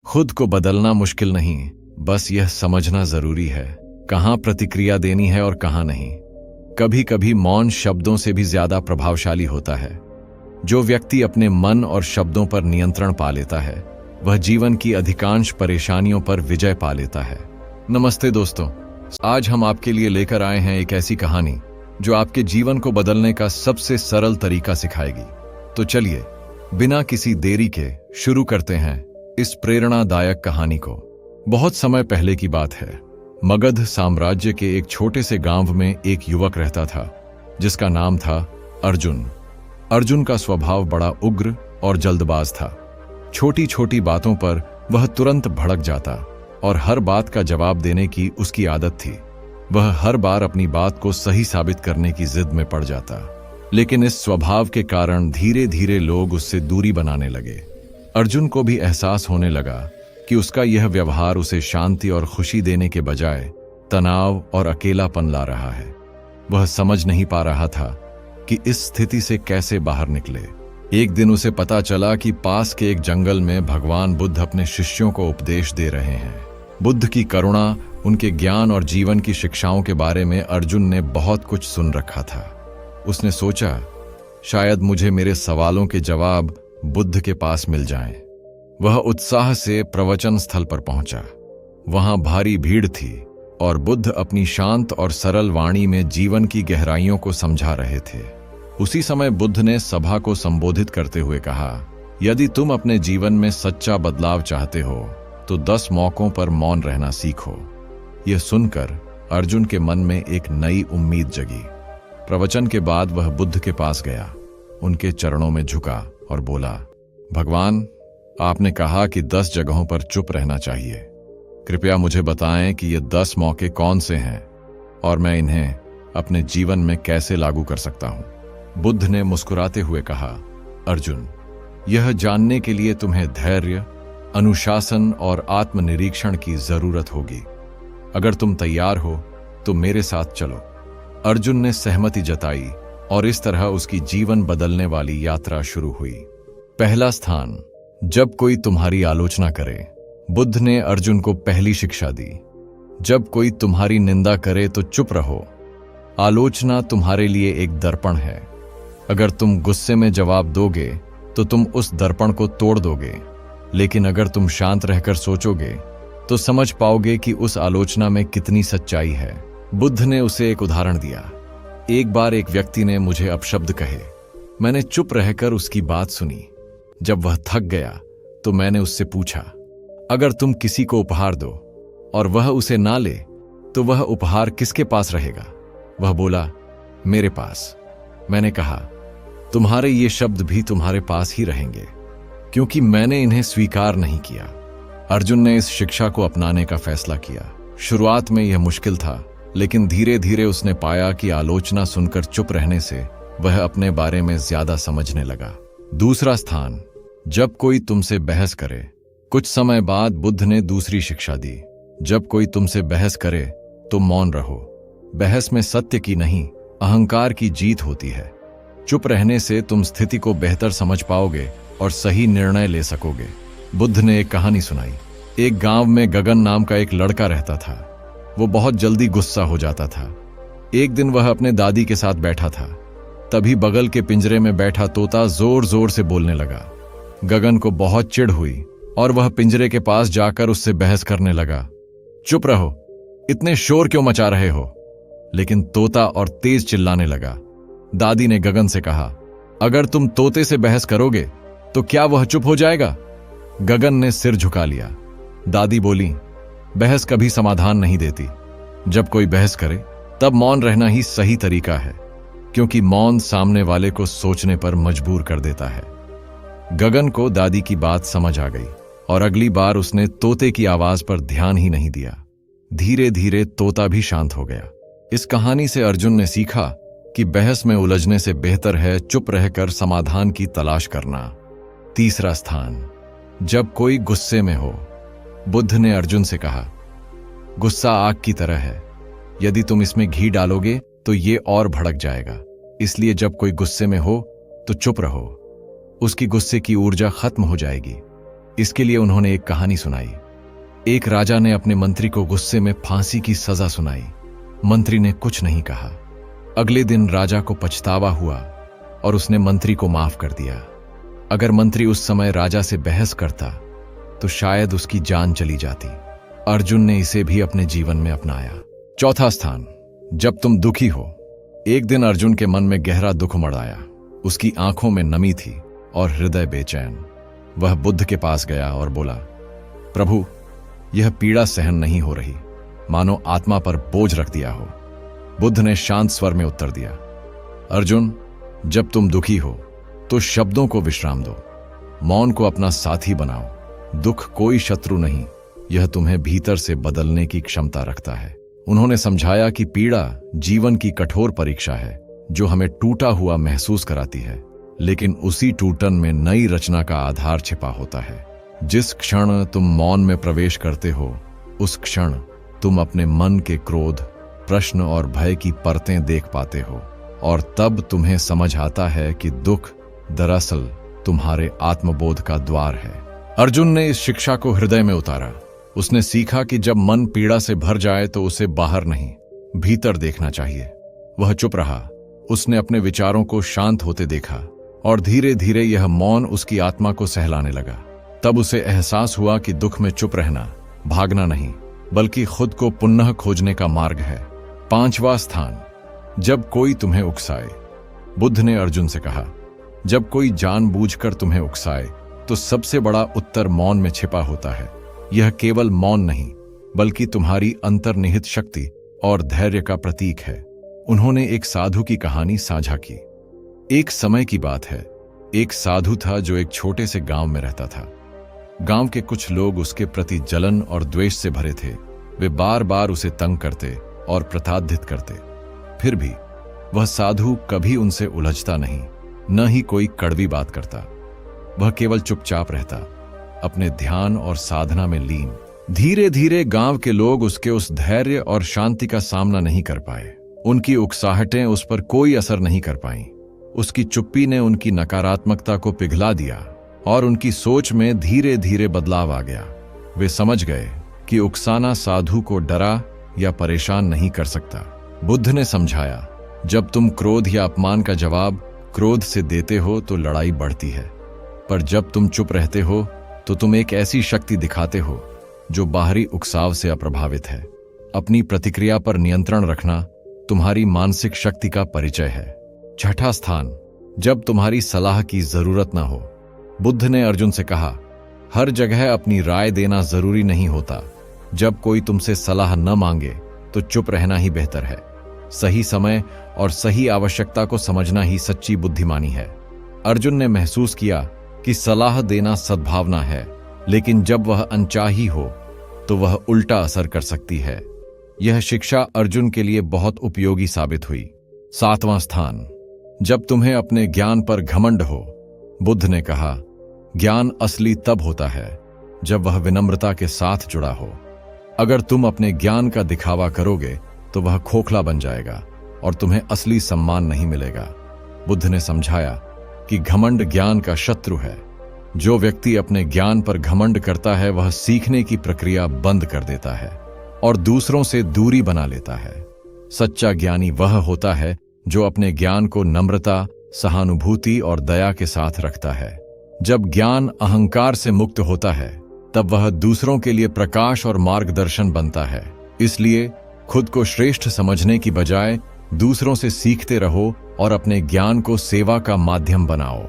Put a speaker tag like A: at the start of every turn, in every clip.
A: खुद को बदलना मुश्किल नहीं, बस यह समझना जरूरी है कहाँ प्रतिक्रिया देनी है और कहाँ नहीं। कभी कभी मौन शब्दों से भी ज्यादा प्रभावशाली होता है। जो व्यक्ति अपने मन और शब्दों पर नियंत्रण पा लेता है वह जीवन की अधिकांश परेशानियों पर विजय पा लेता है। नमस्ते दोस्तों, आज हम आपके लिए लेकर आए हैं एक ऐसी कहानी जो आपके जीवन को बदलने का सबसे सरल तरीका सिखाएगी। तो चलिए बिना किसी देरी के शुरू करते हैं इस प्रेरणादायक कहानी को। बहुत समय पहले की बात है। मगध साम्राज्य के एक छोटे से गांव में एक युवक रहता था जिसका नाम था अर्जुन। अर्जुन का स्वभाव बड़ा उग्र और जल्दबाज था। छोटी छोटी बातों पर वह तुरंत भड़क जाता और हर बात का जवाब देने की उसकी आदत थी। वह हर बार अपनी बात को सही साबित करने की जिद में पड़ जाता, लेकिन इस स्वभाव के कारण धीरे धीरे लोग उससे दूरी बनाने लगे। अर्जुन को भी एहसास होने लगा कि उसका यह व्यवहार उसे शांति और खुशी देने के बजाय तनाव और अकेलापन ला रहा है। वह समझ नहीं पा रहा था कि इस स्थिति से कैसे बाहर निकले। एक दिन उसे पता चला कि पास के एक जंगल में भगवान बुद्ध अपने शिष्यों को उपदेश दे रहे हैं। बुद्ध की करुणा, उनके ज्ञान और जीवन की शिक्षाओं के बारे में अर्जुन ने बहुत कुछ सुन रखा था। उसने सोचा, शायद मुझे मेरे सवालों के जवाब बुद्ध के पास मिल जाएं। वह उत्साह से प्रवचन स्थल पर पहुंचा। वहां भारी भीड़ थी और बुद्ध अपनी शांत और सरल वाणी में जीवन की गहराइयों को समझा रहे थे। उसी समय बुद्ध ने सभा को संबोधित करते हुए कहा, यदि तुम अपने जीवन में सच्चा बदलाव चाहते हो तो 10 मौकों पर मौन रहना सीखो। यह सुनकर अर्जुन के मन में एक नई उम्मीद जगी। प्रवचन के बाद वह बुद्ध के पास गया, उनके चरणों में झुका और बोला, भगवान, आपने कहा कि 10 जगहों पर चुप रहना चाहिए। कृपया मुझे बताएं कि ये 10 मौके कौन से हैं और मैं इन्हें अपने जीवन में कैसे लागू कर सकता हूं। बुद्ध ने मुस्कुराते हुए कहा, अर्जुन, यह जानने के लिए तुम्हें धैर्य, अनुशासन और आत्मनिरीक्षण की जरूरत होगी। अगर तुम तैयार हो तो मेरे साथ चलो। अर्जुन ने सहमति जताई और इस तरह उसकी जीवन बदलने वाली यात्रा शुरू हुई। पहला स्थान, जब कोई तुम्हारी आलोचना करे। बुद्ध ने अर्जुन को पहली शिक्षा दी। जब कोई तुम्हारी निंदा करे तो चुप रहो। आलोचना तुम्हारे लिए एक दर्पण है। अगर तुम गुस्से में जवाब दोगे तो तुम उस दर्पण को तोड़ दोगे, लेकिन अगर तुम शांत रहकर सोचोगे तो समझ पाओगे कि उस आलोचना में कितनी सच्चाई है। बुद्ध ने उसे एक उदाहरण दिया। एक बार एक व्यक्ति ने मुझे अपशब्द कहे। मैंने चुप रहकर उसकी बात सुनी। जब वह थक गया तो मैंने उससे पूछा, अगर तुम किसी को उपहार दो और वह उसे ना ले तो वह उपहार किसके पास रहेगा? वह बोला, मेरे पास। मैंने कहा, तुम्हारे ये शब्द भी तुम्हारे पास ही रहेंगे, क्योंकि मैंने इन्हें स्वीकार नहीं किया। अर्जुन ने इस शिक्षा को अपनाने का फैसला किया। शुरुआत में यह मुश्किल था, लेकिन धीरे धीरे उसने पाया कि आलोचना सुनकर चुप रहने से वह अपने बारे में ज्यादा समझने लगा। दूसरा स्थान, जब कोई तुमसे बहस करे। कुछ समय बाद बुद्ध ने दूसरी शिक्षा दी। जब कोई तुमसे बहस करे तो मौन रहो। बहस में सत्य की नहीं, अहंकार की जीत होती है। चुप रहने से तुम स्थिति को बेहतर समझ पाओगे और सही निर्णय ले सकोगे। बुद्ध ने एक कहानी सुनाई। एक गांव में गगन नाम का एक लड़का रहता था। वो बहुत जल्दी गुस्सा हो जाता था। एक दिन वह अपने दादी के साथ बैठा था। तभी बगल के पिंजरे में बैठा तोता जोर जोर से बोलने लगा। गगन को बहुत चिढ़ हुई और वह पिंजरे के पास जाकर उससे बहस करने लगा। चुप रहो, इतने शोर क्यों मचा रहे हो? लेकिन तोता और तेज चिल्लाने लगा। दादी ने गगन से कहा, अगर तुम तोते से बहस करोगे तो क्या वह चुप हो जाएगा? गगन ने सिर झुका लिया। दादी बोली, बहस कभी समाधान नहीं देती। जब कोई बहस करे तब मौन रहना ही सही तरीका है, क्योंकि मौन सामने वाले को सोचने पर मजबूर कर देता है। गगन को दादी की बात समझ आ गई और अगली बार उसने तोते की आवाज पर ध्यान ही नहीं दिया। धीरे धीरे तोता भी शांत हो गया। इस कहानी से अर्जुन ने सीखा कि बहस में उलझने से बेहतर है चुप रहकर समाधान की तलाश करना। तीसरा स्थान, जब कोई गुस्से में हो। बुद्ध ने अर्जुन से कहा, गुस्सा आग की तरह है। यदि तुम इसमें घी डालोगे तो ये और भड़क जाएगा। इसलिए जब कोई गुस्से में हो तो चुप रहो। उसकी गुस्से की ऊर्जा खत्म हो जाएगी। इसके लिए उन्होंने एक कहानी सुनाई। एक राजा ने अपने मंत्री को गुस्से में फांसी की सजा सुनाई। मंत्री ने कुछ नहीं कहा। अगले दिन राजा को पछतावा हुआ और उसने मंत्री को माफ कर दिया। अगर मंत्री उस समय राजा से बहस करता तो शायद उसकी जान चली जाती। अर्जुन ने इसे भी अपने जीवन में अपनाया। चौथा स्थान, जब तुम दुखी हो। एक दिन अर्जुन के मन में गहरा दुख उमड़ आया। उसकी आंखों में नमी थी और हृदय बेचैन। वह बुद्ध के पास गया और बोला, प्रभु, यह पीड़ा सहन नहीं हो रही, मानो आत्मा पर बोझ रख दिया हो। बुद्ध ने शांत स्वर में उत्तर दिया, अर्जुन, जब तुम दुखी हो तो शब्दों को विश्राम दो, मौन को अपना साथी बनाओ। दुख कोई शत्रु नहीं, यह तुम्हें भीतर से बदलने की क्षमता रखता है। उन्होंने समझाया कि पीड़ा जीवन की कठोर परीक्षा है जो हमें टूटा हुआ महसूस कराती है, लेकिन उसी टूटन में नई रचना का आधार छिपा होता है। जिस क्षण तुम मौन में प्रवेश करते हो, उस क्षण तुम अपने मन के क्रोध, प्रश्न और भय की परतें देख पाते हो, और तब तुम्हें समझ आता है कि दुख दरअसल तुम्हारे आत्मबोध का द्वार है। अर्जुन ने इस शिक्षा को हृदय में उतारा। उसने सीखा कि जब मन पीड़ा से भर जाए तो उसे बाहर नहीं, भीतर देखना चाहिए। वह चुप रहा। उसने अपने विचारों को शांत होते देखा और धीरे धीरे यह मौन उसकी आत्मा को सहलाने लगा। तब उसे एहसास हुआ कि दुख में चुप रहना भागना नहीं, बल्कि खुद को पुनः खोजने का मार्ग है। पांचवा स्थान, जब कोई तुम्हें उकसाए। बुद्ध ने अर्जुन से कहा, जब कोई जानबूझकर तुम्हें उकसाए तो सबसे बड़ा उत्तर मौन में छिपा होता है। यह केवल मौन नहीं, बल्कि तुम्हारी अंतर्निहित शक्ति और धैर्य का प्रतीक है। उन्होंने एक साधु की कहानी साझा की। एक समय की बात है, एक साधु था जो एक छोटे से गांव में रहता था। गांव के कुछ लोग उसके प्रति जलन और द्वेष से भरे थे। वे बार बार उसे तंग करते और प्रताड़ित करते। फिर भी वह साधु कभी उनसे उलझता नहीं, न ही कोई कड़वी बात करता। वह केवल चुपचाप रहता, अपने ध्यान और साधना में लीन। धीरे धीरे गांव के लोग उसके उस धैर्य और शांति का सामना नहीं कर पाए। उनकी उकसाहटें उस पर कोई असर नहीं कर पाईं। उसकी चुप्पी ने उनकी नकारात्मकता को पिघला दिया और उनकी सोच में धीरे धीरे बदलाव आ गया। वे समझ गए कि उकसाना साधु को डरा या परेशान नहीं कर सकता। बुद्ध ने समझाया, जब तुम क्रोध या अपमान का जवाब क्रोध से देते हो तो लड़ाई बढ़ती है, पर जब तुम चुप रहते हो तो तुम एक ऐसी शक्ति दिखाते हो जो बाहरी उकसाव से अप्रभावित है। अपनी प्रतिक्रिया पर नियंत्रण रखना तुम्हारी मानसिक शक्ति का परिचय है। छठा स्थान, जब तुम्हारी सलाह की जरूरत ना हो। बुद्ध ने अर्जुन से कहा, हर जगह अपनी राय देना जरूरी नहीं होता। जब कोई तुमसे सलाह न मांगे तो चुप रहना ही बेहतर है। सही समय और सही आवश्यकता को समझना ही सच्ची बुद्धिमानी है। अर्जुन ने महसूस किया कि सलाह देना सद्भावना है, लेकिन जब वह अनचाही हो तो वह उल्टा असर कर सकती है। यह शिक्षा अर्जुन के लिए बहुत उपयोगी साबित हुई। सातवां स्थान, जब तुम्हें अपने ज्ञान पर घमंड हो। बुद्ध ने कहा, ज्ञान असली तब होता है जब वह विनम्रता के साथ जुड़ा हो। अगर तुम अपने ज्ञान का दिखावा करोगे तो वह खोखला बन जाएगा और तुम्हें असली सम्मान नहीं मिलेगा। बुद्ध ने समझाया कि घमंड ज्ञान का शत्रु है। जो व्यक्ति अपने ज्ञान पर घमंड करता है वह सीखने की प्रक्रिया बंद कर देता है और दूसरों से दूरी बना लेता है। सच्चा ज्ञानी वह होता है जो अपने ज्ञान को नम्रता, सहानुभूति और दया के साथ रखता है। जब ज्ञान अहंकार से मुक्त होता है तब वह दूसरों के लिए प्रकाश और मार्गदर्शन बनता है। इसलिए खुद को श्रेष्ठ समझने की बजाय दूसरों से सीखते रहो और अपने ज्ञान को सेवा का माध्यम बनाओ।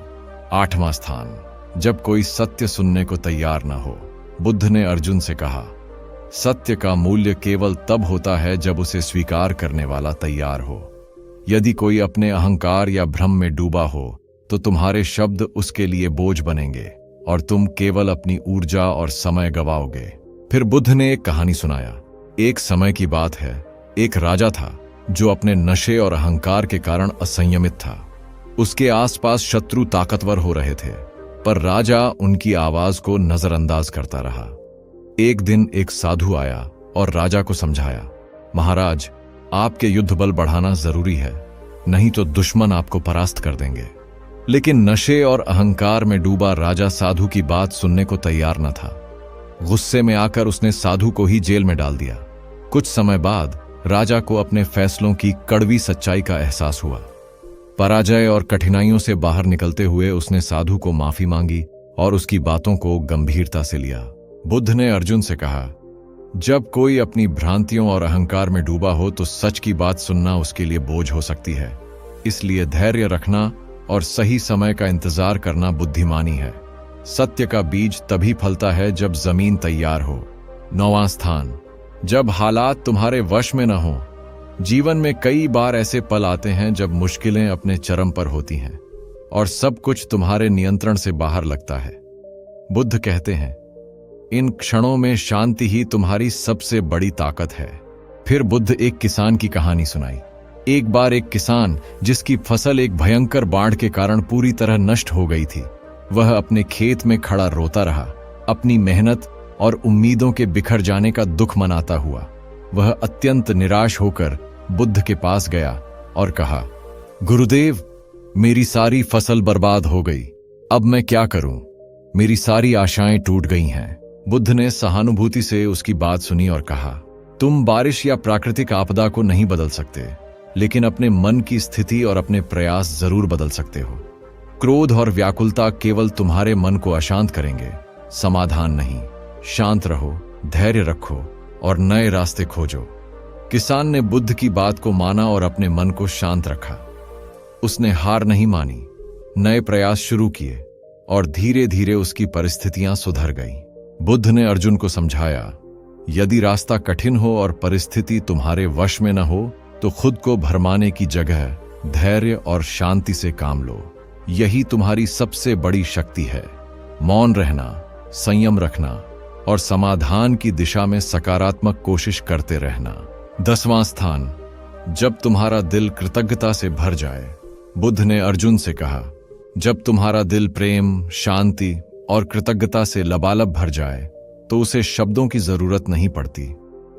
A: आठवां स्थान, जब कोई सत्य सुनने को तैयार न हो। बुद्ध ने अर्जुन से कहा, सत्य का मूल्य केवल तब होता है जब उसे स्वीकार करने वाला तैयार हो। यदि कोई अपने अहंकार या भ्रम में डूबा हो तो तुम्हारे शब्द उसके लिए बोझ बनेंगे और तुम केवल अपनी ऊर्जा और समय गवाओगे। फिर बुद्ध ने एक कहानी सुनाया। एक समय की बात है, एक राजा था जो अपने नशे और अहंकार के कारण असंयमित था। उसके आसपास शत्रु ताकतवर हो रहे थे, पर राजा उनकी आवाज को नजरअंदाज करता रहा। एक दिन एक साधु आया और राजा को समझाया, महाराज, आपके युद्ध बल बढ़ाना जरूरी है, नहीं तो दुश्मन आपको परास्त कर देंगे। लेकिन नशे और अहंकार में डूबा राजा साधु की बात सुनने को तैयार न था। गुस्से में आकर उसने साधु को ही जेल में डाल दिया। कुछ समय बाद राजा को अपने फैसलों की कड़वी सच्चाई का एहसास हुआ। पराजय और कठिनाइयों से बाहर निकलते हुए उसने साधु को माफी मांगी और उसकी बातों को गंभीरता से लिया। बुद्ध ने अर्जुन से कहा, जब कोई अपनी भ्रांतियों और अहंकार में डूबा हो तो सच की बात सुनना उसके लिए बोझ हो सकती है। इसलिए धैर्य रखना और सही समय का इंतजार करना बुद्धिमानी है। सत्य का बीज तभी फलता है जब जमीन तैयार हो। 9वां स्थान, जब हालात तुम्हारे वश में न हो। जीवन में कई बार ऐसे पल आते हैं जब मुश्किलें अपने चरम पर होती हैं और सब कुछ तुम्हारे नियंत्रण से बाहर लगता है। बुद्ध कहते हैं, इन क्षणों में शांति ही तुम्हारी सबसे बड़ी ताकत है। फिर बुद्ध एक किसान की कहानी सुनाई। एक बार एक किसान, जिसकी फसल एक भयंकर बाढ़ के कारण पूरी तरह नष्ट हो गई थी, वह अपने खेत में खड़ा रोता रहा, अपनी मेहनत और उम्मीदों के बिखर जाने का दुख मनाता हुआ। वह अत्यंत निराश होकर बुद्ध के पास गया और कहा, गुरुदेव, मेरी सारी फसल बर्बाद हो गई, अब मैं क्या करूं? मेरी सारी आशाएं टूट गई हैं। बुद्ध ने सहानुभूति से उसकी बात सुनी और कहा, तुम बारिश या प्राकृतिक आपदा को नहीं बदल सकते, लेकिन अपने मन की स्थिति और अपने प्रयास जरूर बदल सकते हो। क्रोध और व्याकुलता केवल तुम्हारे मन को अशांत करेंगे, समाधान नहीं। शांत रहो, धैर्य रखो और नए रास्ते खोजो। किसान ने बुद्ध की बात को माना और अपने मन को शांत रखा। उसने हार नहीं मानी, नए प्रयास शुरू किए और धीरे धीरे उसकी परिस्थितियां सुधर गईं। बुद्ध ने अर्जुन को समझाया, यदि रास्ता कठिन हो और परिस्थिति तुम्हारे वश में न हो तो खुद को भरमाने की जगह धैर्य और शांति से काम लो। यही तुम्हारी सबसे बड़ी शक्ति है। मौन रहना, संयम रखना और समाधान की दिशा में सकारात्मक कोशिश करते रहना। 10वां स्थान, जब तुम्हारा दिल कृतज्ञता से भर जाए। बुद्ध ने अर्जुन से कहा, जब तुम्हारा दिल प्रेम, शांति और कृतज्ञता से लबालब भर जाए तो उसे शब्दों की जरूरत नहीं पड़ती।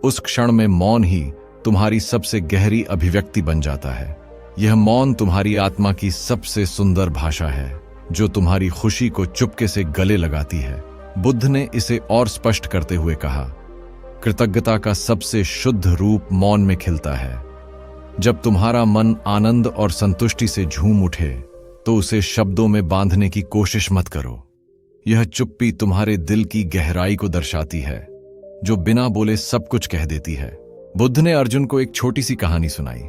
A: उस क्षण में मौन ही तुम्हारी सबसे गहरी अभिव्यक्ति बन जाता है। यह मौन तुम्हारी आत्मा की सबसे सुंदर भाषा है, जो तुम्हारी खुशी को चुपके से गले लगाती है। बुद्ध ने इसे और स्पष्ट करते हुए कहा, कृतज्ञता का सबसे शुद्ध रूप मौन में खिलता है। जब तुम्हारा मन आनंद और संतुष्टि से झूम उठे तो उसे शब्दों में बांधने की कोशिश मत करो। यह चुप्पी तुम्हारे दिल की गहराई को दर्शाती है, जो बिना बोले सब कुछ कह देती है। बुद्ध ने अर्जुन को एक छोटी सी कहानी सुनाई।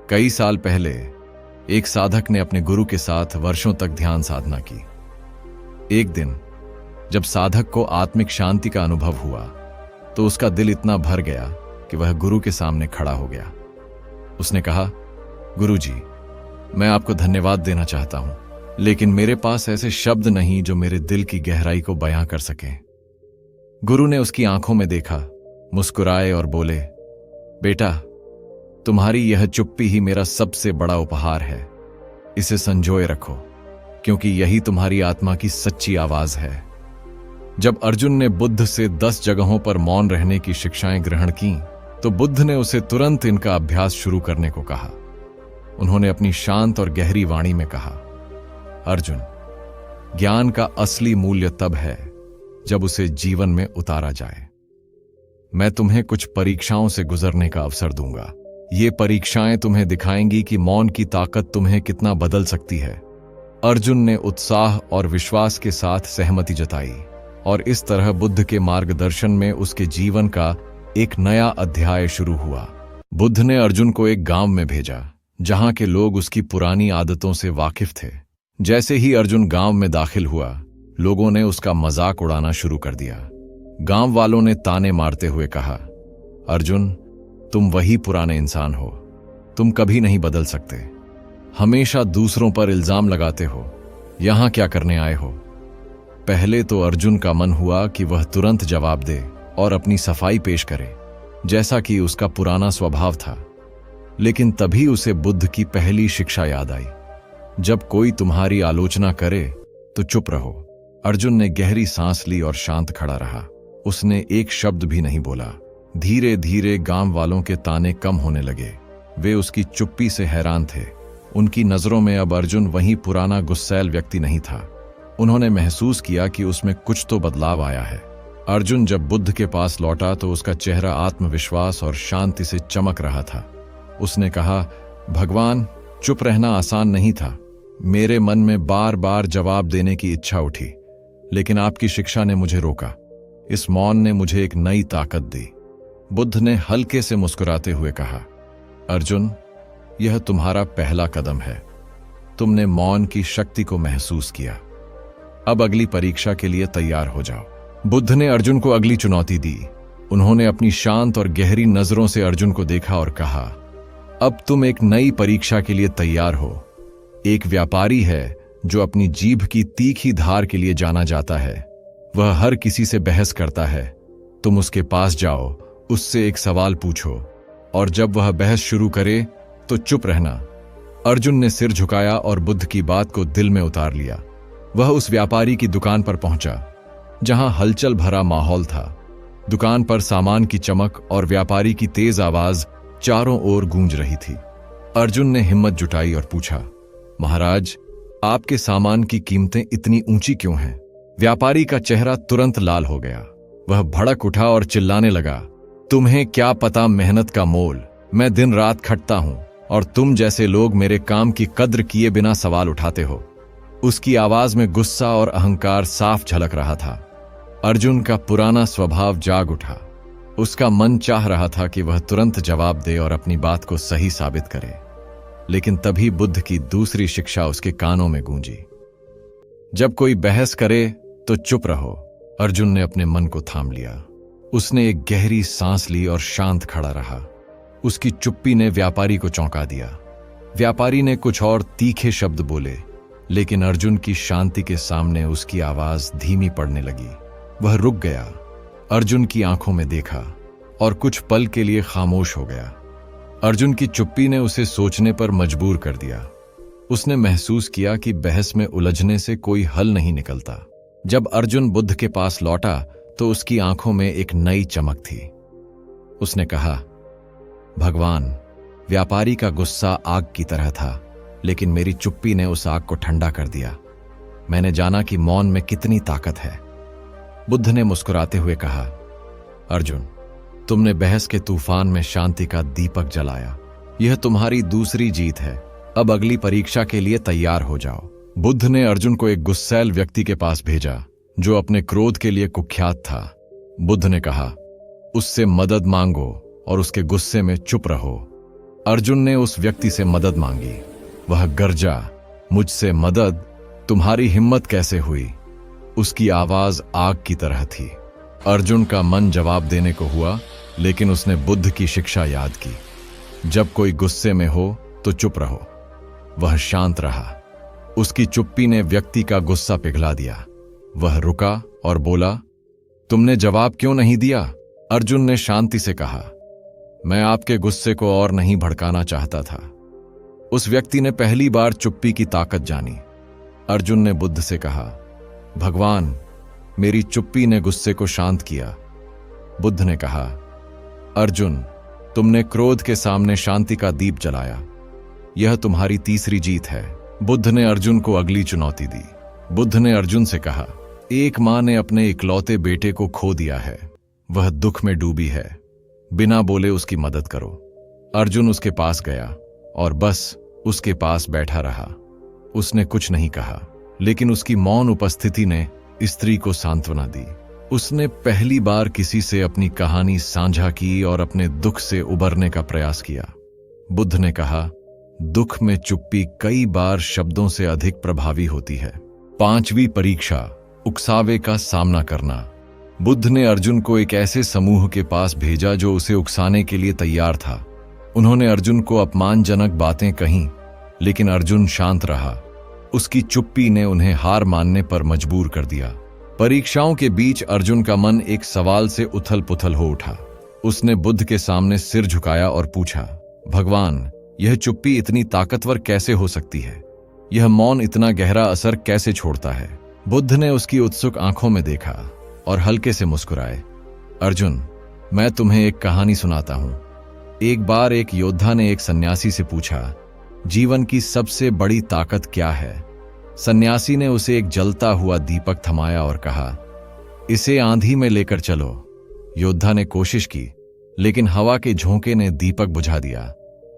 A: कई साल पहले एक साधक ने अपने गुरु के साथ वर्षों तक ध्यान साधना की। एक दिन जब साधक को आत्मिक शांति का अनुभव हुआ तो उसका दिल इतना भर गया कि वह गुरु के सामने खड़ा हो गया। उसने कहा, गुरुजी, मैं आपको धन्यवाद देना चाहता हूं, लेकिन मेरे पास ऐसे शब्द नहीं जो मेरे दिल की गहराई को बयां कर सकें। गुरु ने उसकी आंखों में देखा, मुस्कुराए और बोले, बेटा, तुम्हारी यह चुप्पी ही मेरा सबसे बड़ा उपहार है। इसे संजोए रखो, क्योंकि यही तुम्हारी आत्मा की सच्ची आवाज है। जब अर्जुन ने बुद्ध से 10 जगहों पर मौन रहने की शिक्षाएं ग्रहण की तो बुद्ध ने उसे तुरंत इनका अभ्यास शुरू करने को कहा। उन्होंने अपनी शांत और गहरी वाणी में कहा, अर्जुन, ज्ञान का असली मूल्य तब है जब उसे जीवन में उतारा जाए। मैं तुम्हें कुछ परीक्षाओं से गुजरने का अवसर दूंगा। ये परीक्षाएं तुम्हें दिखाएंगी कि मौन की ताकत तुम्हें कितना बदल सकती है। अर्जुन ने उत्साह और विश्वास के साथ सहमति जताई और इस तरह बुद्ध के मार्गदर्शन में उसके जीवन का एक नया अध्याय शुरू हुआ। बुद्ध ने अर्जुन को एक गांव में भेजा जहां के लोग उसकी पुरानी आदतों से वाकिफ थे। जैसे ही अर्जुन गांव में दाखिल हुआ, लोगों ने उसका मजाक उड़ाना शुरू कर दिया। गांव वालों ने ताने मारते हुए कहा, अर्जुन, तुम वही पुराने इंसान हो, तुम कभी नहीं बदल सकते, हमेशा दूसरों पर इल्जाम लगाते हो, यहां क्या करने आए हो? पहले तो अर्जुन का मन हुआ कि वह तुरंत जवाब दे और अपनी सफाई पेश करे, जैसा कि उसका पुराना स्वभाव था। लेकिन तभी उसे बुद्ध की पहली शिक्षा याद आई, जब कोई तुम्हारी आलोचना करे तो चुप रहो। अर्जुन ने गहरी सांस ली और शांत खड़ा रहा। उसने एक शब्द भी नहीं बोला। धीरे धीरे गांव वालों के ताने कम होने लगे। वे उसकी चुप्पी से हैरान थे। उनकी नजरों में अब अर्जुन वही पुराना गुस्सैल व्यक्ति नहीं था। उन्होंने महसूस किया कि उसमें कुछ तो बदलाव आया है। अर्जुन जब बुद्ध के पास लौटा तो उसका चेहरा आत्मविश्वास और शांति से चमक रहा था। उसने कहा, भगवान, चुप रहना आसान नहीं था। मेरे मन में बार बार जवाब देने की इच्छा उठी, लेकिन आपकी शिक्षा ने मुझे रोका। इस मौन ने मुझे एक नई ताकत दी। बुद्ध ने हल्के से मुस्कुराते हुए कहा, अर्जुन, यह तुम्हारा पहला कदम है। तुमने मौन की शक्ति को महसूस किया। अब अगली परीक्षा के लिए तैयार हो जाओ। बुद्ध ने अर्जुन को अगली चुनौती दी। उन्होंने अपनी शांत और गहरी नजरों से अर्जुन को देखा और कहा, अब तुम एक नई परीक्षा के लिए तैयार हो। एक व्यापारी है जो अपनी जीभ की तीखी धार के लिए जाना जाता है। वह हर किसी से बहस करता है। तुम उसके पास जाओ, उससे एक सवाल पूछो, और जब वह बहस शुरू करे तो चुप रहना। अर्जुन ने सिर झुकाया और बुद्ध की बात को दिल में उतार लिया। वह उस व्यापारी की दुकान पर पहुंचा, जहां हलचल भरा माहौल था। दुकान पर सामान की चमक और व्यापारी की तेज आवाज चारों ओर गूंज रही थी। अर्जुन ने हिम्मत जुटाई और पूछा, महाराज, आपके सामान की कीमतें इतनी ऊंची क्यों हैं? व्यापारी का चेहरा तुरंत लाल हो गया। वह भड़क उठा और चिल्लाने लगा, तुम्हें क्या पता मेहनत का मोल? मैं दिन रात खटता हूं और तुम जैसे लोग मेरे काम की कद्र किए बिना सवाल उठाते हो। उसकी आवाज में गुस्सा और अहंकार साफ झलक रहा था। अर्जुन का पुराना स्वभाव जाग उठा। उसका मन चाह रहा था कि वह तुरंत जवाब दे और अपनी बात को सही साबित करे, लेकिन तभी बुद्ध की दूसरी शिक्षा उसके कानों में गूंजी, जब कोई बहस करे तो चुप रहो। अर्जुन ने अपने मन को थाम लिया। उसने एक गहरी सांस ली और शांत खड़ा रहा। उसकी चुप्पी ने व्यापारी को चौंका दिया। व्यापारी ने कुछ और तीखे शब्द बोले, लेकिन अर्जुन की शांति के सामने उसकी आवाज धीमी पड़ने लगी। वह रुक गया, अर्जुन की आंखों में देखा और कुछ पल के लिए खामोश हो गया। अर्जुन की चुप्पी ने उसे सोचने पर मजबूर कर दिया। उसने महसूस किया कि बहस में उलझने से कोई हल नहीं निकलता। जब अर्जुन बुद्ध के पास लौटा तो उसकी आंखों में एक नई चमक थी। उसने कहा, भगवान, व्यापारी का गुस्सा आग की तरह था, लेकिन मेरी चुप्पी ने उस आग को ठंडा कर दिया। मैंने जाना कि मौन में कितनी ताकत है। बुद्ध ने मुस्कुराते हुए कहा, अर्जुन, तुमने बहस के तूफान में शांति का दीपक जलाया। यह तुम्हारी दूसरी जीत है। अब अगली परीक्षा के लिए तैयार हो जाओ। बुद्ध ने अर्जुन को एक गुस्सैल व्यक्ति के पास भेजा, जो अपने क्रोध के लिए कुख्यात था। बुद्ध ने कहा, उससे मदद मांगो और उसके गुस्से में चुप रहो। अर्जुन ने उस व्यक्ति से मदद मांगी। वह गरजा, मुझसे मदद? तुम्हारी हिम्मत कैसे हुई? उसकी आवाज आग की तरह थी। अर्जुन का मन जवाब देने को हुआ, लेकिन उसने बुद्ध की शिक्षा याद की, जब कोई गुस्से में हो तो चुप रहो। वह शांत रहा। उसकी चुप्पी ने व्यक्ति का गुस्सा पिघला दिया। वह रुका और बोला, तुमने जवाब क्यों नहीं दिया? अर्जुन ने शांति से कहा, मैं आपके गुस्से को और नहीं भड़काना चाहता था। उस व्यक्ति ने पहली बार चुप्पी की ताकत जानी। अर्जुन ने बुद्ध से कहा, भगवान, मेरी चुप्पी ने गुस्से को शांत किया। बुद्ध ने कहा, अर्जुन, तुमने क्रोध के सामने शांति का दीप जलाया। यह तुम्हारी तीसरी जीत है। बुद्ध ने अर्जुन को अगली चुनौती दी। बुद्ध ने अर्जुन से कहा, एक मां ने अपने इकलौते बेटे को खो दिया है। वह दुख में डूबी है। बिना बोले उसकी मदद करो। अर्जुन उसके पास गया और बस उसके पास बैठा रहा। उसने कुछ नहीं कहा, लेकिन उसकी मौन उपस्थिति ने स्त्री को सांत्वना दी। उसने पहली बार किसी से अपनी कहानी साझा की और अपने दुख से उबरने का प्रयास किया। बुद्ध ने कहा, दुख में चुप्पी कई बार शब्दों से अधिक प्रभावी होती है। पांचवी परीक्षा, उकसावे का सामना करना। बुद्ध ने अर्जुन को एक ऐसे समूह के पास भेजा जो उसे उकसाने के लिए तैयार था। उन्होंने अर्जुन को अपमानजनक बातें कहीं, लेकिन अर्जुन शांत रहा। उसकी चुप्पी ने उन्हें हार मानने पर मजबूर कर दिया। परीक्षाओं के बीच अर्जुन का मन एक सवाल से उथल पुथल हो उठा। उसने बुद्ध के सामने सिर झुकाया और पूछा, भगवान, यह चुप्पी इतनी ताकतवर कैसे हो सकती है? यह मौन इतना गहरा असर कैसे छोड़ता है? बुद्ध ने उसकी उत्सुक आंखों में देखा और हल्के से मुस्कुराए। अर्जुन, मैं तुम्हें एक कहानी सुनाता हूं। एक बार एक योद्धा ने एक सन्यासी से पूछा, जीवन की सबसे बड़ी ताकत क्या है? सन्यासी ने उसे एक जलता हुआ दीपक थमाया और कहा, इसे आंधी में लेकर चलो। योद्धा ने कोशिश की, लेकिन हवा के झोंके ने दीपक बुझा दिया।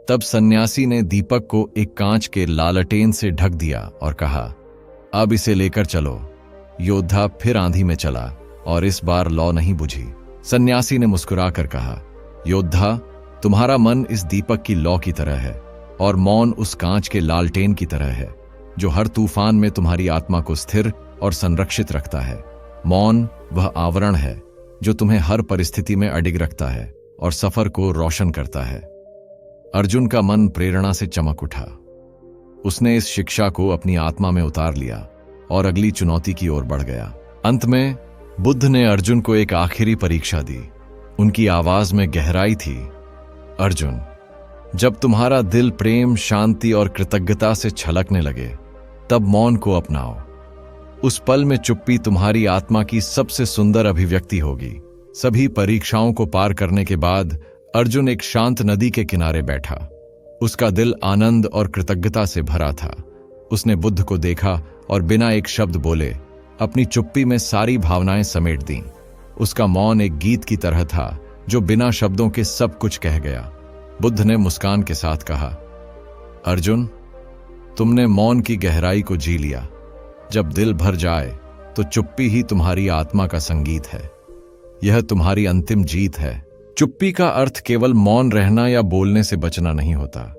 A: तब सन्यासी ने दीपक को एक कांच के लालटेन से ढक दिया और कहा, अब इसे लेकर चलो। योद्धा फिर आंधी में चला और इस बार लौ नहीं बुझी। सन्यासी ने मुस्कुराकर कहा, योद्धा, तुम्हारा मन इस दीपक की लौ की तरह है और मौन उस कांच के लालटेन की तरह है जो हर तूफान में तुम्हारी आत्मा को स्थिर और संरक्षित रखता है। मौन वह आवरण है जो तुम्हें हर परिस्थिति में अडिग रखता है और सफर को रोशन करता है। अर्जुन का मन प्रेरणा से चमक उठा। उसने इस शिक्षा को अपनी आत्मा में उतार लिया और अगली चुनौती की ओर बढ़ गया। अंत में बुद्ध ने अर्जुन को एक आखिरी परीक्षा दी। उनकी आवाज में गहराई थी, अर्जुन, जब तुम्हारा दिल प्रेम, शांति और कृतज्ञता से छलकने लगे, तब मौन को अपनाओ। उस पल में चुप्पी तुम्हारी आत्मा की सबसे सुंदर अभिव्यक्ति होगी। सभी परीक्षाओं को पार करने के बाद अर्जुन एक शांत नदी के किनारे बैठा। उसका दिल आनंद और कृतज्ञता से भरा था। उसने बुद्ध को देखा और बिना एक शब्द बोले अपनी चुप्पी में सारी भावनाएं समेट दीं। उसका मौन एक गीत की तरह था जो बिना शब्दों के सब कुछ कह गया। बुद्ध ने मुस्कान के साथ कहा, अर्जुन, तुमने मौन की गहराई को जी लिया। जब दिल भर जाए तो चुप्पी ही तुम्हारी आत्मा का संगीत है। यह तुम्हारी अंतिम जीत है। चुप्पी का अर्थ केवल मौन रहना या बोलने से बचना नहीं होता।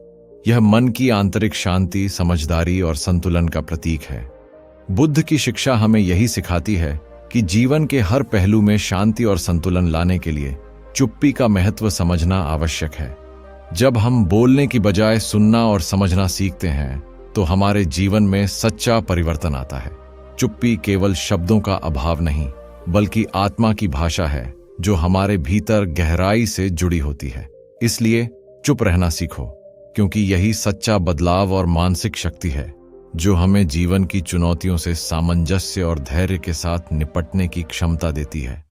A: यह मन की आंतरिक शांति, समझदारी और संतुलन का प्रतीक है। बुद्ध की शिक्षा हमें यही सिखाती है कि जीवन के हर पहलू में शांति और संतुलन लाने के लिए चुप्पी का महत्व समझना आवश्यक है। जब हम बोलने की बजाय सुनना और समझना सीखते हैं तो हमारे जीवन में सच्चा परिवर्तन आता है। चुप्पी केवल शब्दों का अभाव नहीं, बल्कि आत्मा की भाषा है जो हमारे भीतर गहराई से जुड़ी होती है। इसलिए चुप रहना सीखो, क्योंकि यही सच्चा बदलाव और मानसिक शक्ति है जो हमें जीवन की चुनौतियों से सामंजस्य और धैर्य के साथ निपटने की क्षमता देती है।